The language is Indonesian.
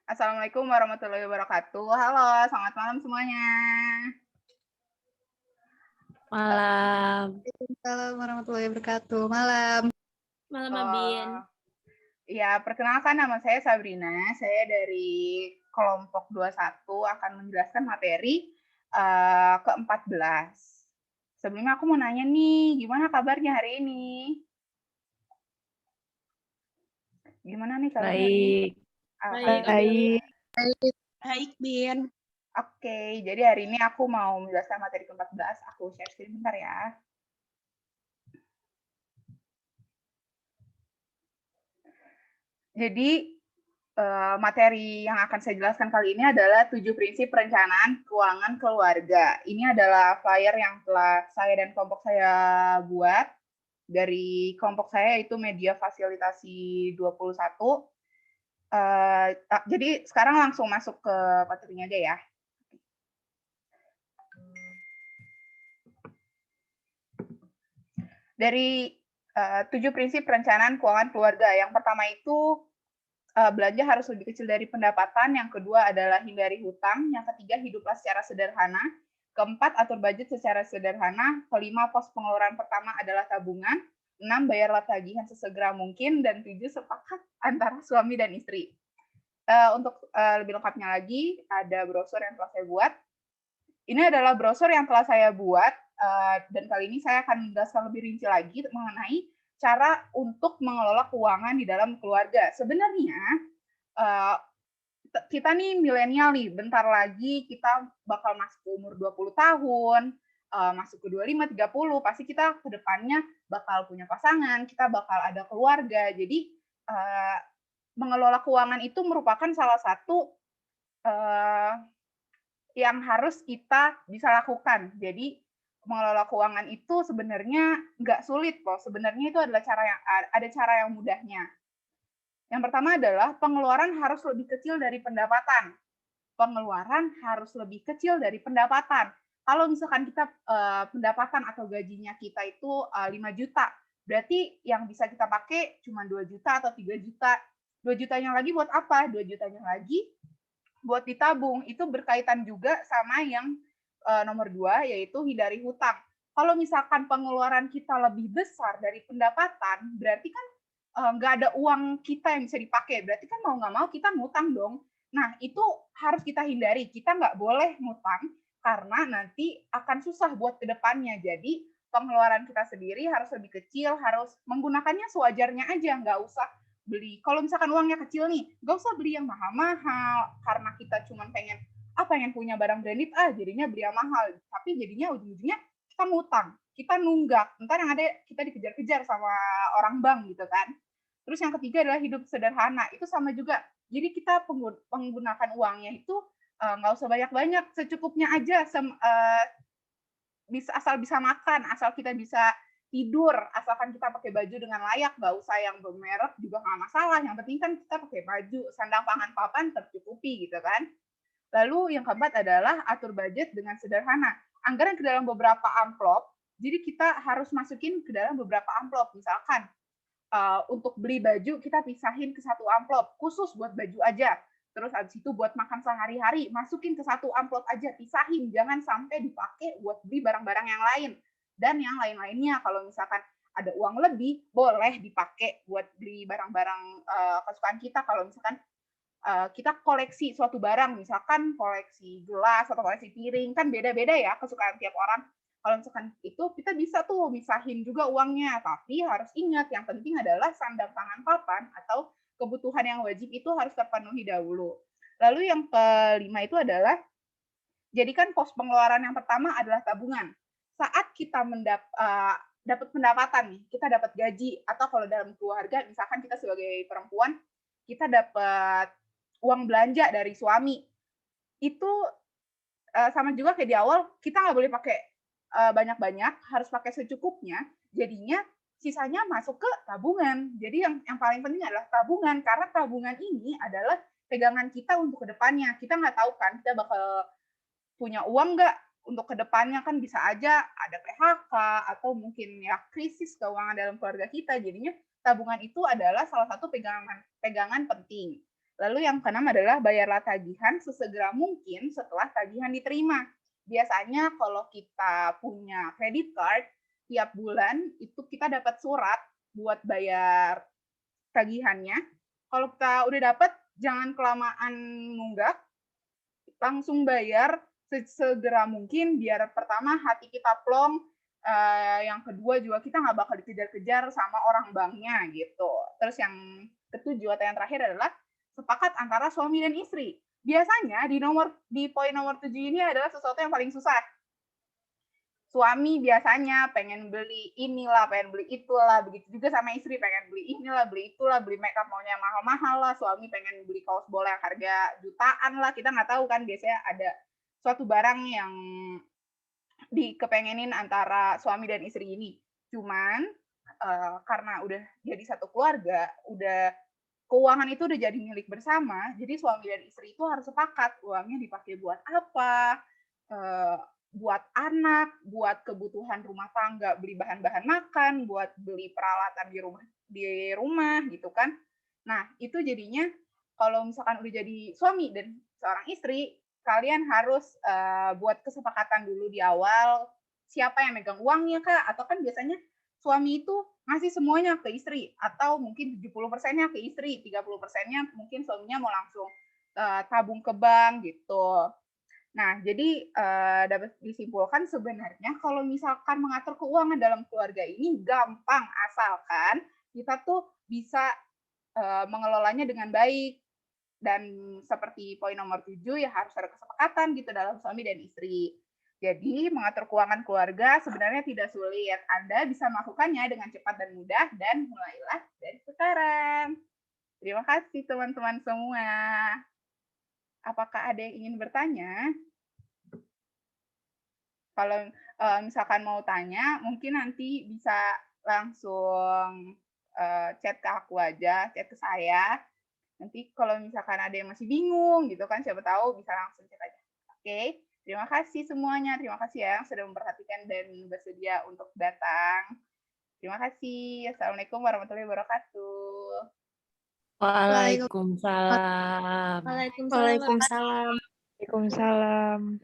Assalamualaikum warahmatullahi wabarakatuh. Halo, selamat malam semuanya. Malam. Waalaikumsalam warahmatullahi wabarakatuh. Malam. Malam, Abin. Oh, ya, perkenalkan nama saya Sabrina. Saya dari kelompok 21 akan menjelaskan materi ke-14. Sebelumnya aku mau nanya nih, gimana kabarnya hari ini? Gimana nih kabarnya hari ini? Baik. Baik, Alhamdulillah. Baik. Baik, Bin. Oke, jadi hari ini aku mau menjelaskan materi ke-14. Aku share screen bentar ya. Jadi, materi yang akan saya jelaskan kali ini adalah 7 prinsip perencanaan keuangan keluarga. Ini adalah flyer yang telah saya dan kelompok saya buat. Dari kelompok saya yaitu Media Fasilitasi 21. Jadi sekarang langsung masuk ke materinya aja ya. Dari 7 prinsip perencanaan keuangan keluarga. Yang pertama itu belanja harus lebih kecil dari pendapatan, yang kedua adalah hindari hutang, yang ketiga hiduplah secara sederhana, keempat atur budget secara sederhana, kelima pos pengeluaran pertama adalah tabungan, 6 bayarlah tagihan sesegera mungkin, dan 7 sepakat antara suami dan istri. Untuk lebih lengkapnya lagi, ada brosur yang telah saya buat. Ini adalah brosur yang telah saya buat, dan kali ini saya akan menjelaskan lebih rinci lagi mengenai cara untuk mengelola keuangan di dalam keluarga. Sebenarnya, kita nih milenial nih, bentar lagi kita bakal masuk ke umur 20 tahun, masuk ke 25, 30, pasti kita ke depannya bakal punya pasangan, kita bakal ada keluarga. Jadi, mengelola keuangan itu merupakan salah satu yang harus kita bisa lakukan. Jadi, mengelola keuangan itu sebenarnya nggak sulit loh, sebenarnya itu adalah ada cara yang mudahnya. Yang pertama adalah pengeluaran harus lebih kecil dari pendapatan. Pengeluaran harus lebih kecil dari pendapatan. Kalau misalkan kita pendapatan atau gajinya kita itu 5 juta, berarti yang bisa kita pakai cuma 2 juta atau 3 juta. 2 jutanya lagi buat apa? 2 jutanya lagi buat ditabung. Itu berkaitan juga sama yang nomor 2, yaitu hindari hutang. Kalau misalkan pengeluaran kita lebih besar dari pendapatan, berarti kan nggak ada uang kita yang bisa dipakai. Berarti kan mau nggak mau kita ngutang dong. Nah, itu harus kita hindari. Kita nggak boleh ngutang karena nanti akan susah buat ke depannya. Jadi, pengeluaran kita sendiri harus lebih kecil, harus menggunakannya sewajarnya aja, nggak usah beli. Kalau misalkan uangnya kecil nih, nggak usah beli yang mahal-mahal karena kita cuma pengen punya barang branded, jadinya beli yang mahal. Tapi jadinya ujung-ujungnya kita ngutang, kita nunggak. Ntar yang ada kita dikejar-kejar sama orang bank gitu kan. Terus yang ketiga adalah hidup sederhana. Itu sama juga. Jadi kita menggunakan uangnya itu nggak usah banyak-banyak, secukupnya aja. Asal bisa makan, asal kita bisa tidur, asalkan kita pakai baju dengan layak, nggak usah yang bermerek juga nggak masalah. Yang penting kan kita pakai baju, sandang pangan papan tercukupi gitu kan. Lalu yang keempat adalah atur budget dengan sederhana. Anggaran ke dalam beberapa amplop, jadi kita harus masukin ke dalam beberapa amplop. Misalkan untuk beli baju kita pisahin ke satu amplop, khusus buat baju aja. Terus abis itu buat makan sehari-hari, masukin ke satu amplop aja, pisahin. Jangan sampai dipakai buat beli barang-barang yang lain. Dan yang lain-lainnya, kalau misalkan ada uang lebih, boleh dipakai buat beli barang-barang kesukaan kita. Kalau misalkan kita koleksi suatu barang, misalkan koleksi gelas atau koleksi piring, kan beda-beda ya kesukaan tiap orang. Kalau misalkan itu kita bisa tuh misahin juga uangnya, tapi harus ingat yang penting adalah sandang pangan papan atau kebutuhan yang wajib itu harus terpenuhi dahulu. Lalu yang kelima itu adalah jadikan pos pengeluaran yang pertama adalah tabungan. Saat kita dapat pendapatan nih, kita dapat gaji atau kalau dalam keluarga misalkan kita sebagai perempuan kita dapat uang belanja dari suami, itu sama juga kayak di awal, kita nggak boleh pakai banyak-banyak, harus pakai secukupnya, jadinya sisanya masuk ke tabungan. Jadi yang paling penting adalah tabungan, karena tabungan ini adalah pegangan kita untuk kedepannya. Kita nggak tahu kan, kita bakal punya uang nggak untuk kedepannya, kan bisa aja ada PHK atau mungkin ya krisis keuangan dalam keluarga kita. Jadinya tabungan itu adalah salah satu pegangan penting. Lalu yang keenam adalah bayarlah tagihan sesegera mungkin setelah tagihan diterima. Biasanya kalau kita punya credit card, tiap bulan itu kita dapat surat buat bayar tagihannya. Kalau kita udah dapat, jangan kelamaan nunggak, langsung bayar sesegera mungkin, biar pertama hati kita plong, yang kedua juga kita nggak bakal dikejar-kejar sama orang banknya gitu. Terus yang ketujuh atau yang terakhir adalah sepakat antara suami dan istri. Biasanya di poin nomor 7 ini adalah sesuatu yang paling susah. Suami biasanya pengen beli inilah, pengen beli itulah, begitu juga sama istri pengen beli inilah, beli itulah, beli makeup maunya mahal-mahal lah, suami pengen beli kaos bola yang harga jutaan lah, kita nggak tahu kan biasanya ada suatu barang yang dikepengenin antara suami dan istri ini. Cuman karena udah jadi satu keluarga, udah keuangan itu udah jadi milik bersama, jadi suami dan istri itu harus sepakat uangnya dipakai buat apa, buat anak, buat kebutuhan rumah tangga, beli bahan-bahan makan, buat beli peralatan di rumah gitu kan. Nah, itu jadinya kalau misalkan udah jadi suami dan seorang istri, kalian harus buat kesepakatan dulu di awal siapa yang megang uangnya Kak, atau kan biasanya suami itu ngasih semuanya ke istri, atau mungkin 70%-nya ke istri, 30%-nya mungkin suaminya mau langsung tabung ke bank gitu. Nah, jadi dapat disimpulkan sebenarnya kalau misalkan mengatur keuangan dalam keluarga ini gampang, asalkan kita tuh bisa mengelolanya dengan baik. Dan seperti poin nomor 7 ya harus ada kesepakatan gitu dalam suami dan istri. Jadi mengatur keuangan keluarga sebenarnya tidak sulit. Anda bisa melakukannya dengan cepat dan mudah dan mulailah dari sekarang. Terima kasih teman-teman semua. Apakah ada yang ingin bertanya? Kalau misalkan mau tanya, mungkin nanti bisa langsung chat ke aku aja, chat ke saya. Nanti kalau misalkan ada yang masih bingung gitu kan, siapa tahu bisa langsung chat aja. Oke, terima kasih semuanya. Terima kasih ya yang sudah memperhatikan dan bersedia untuk datang. Terima kasih. Assalamualaikum warahmatullahi wabarakatuh. Waalaikumsalam. Waalaikumsalam. Waalaikumsalam.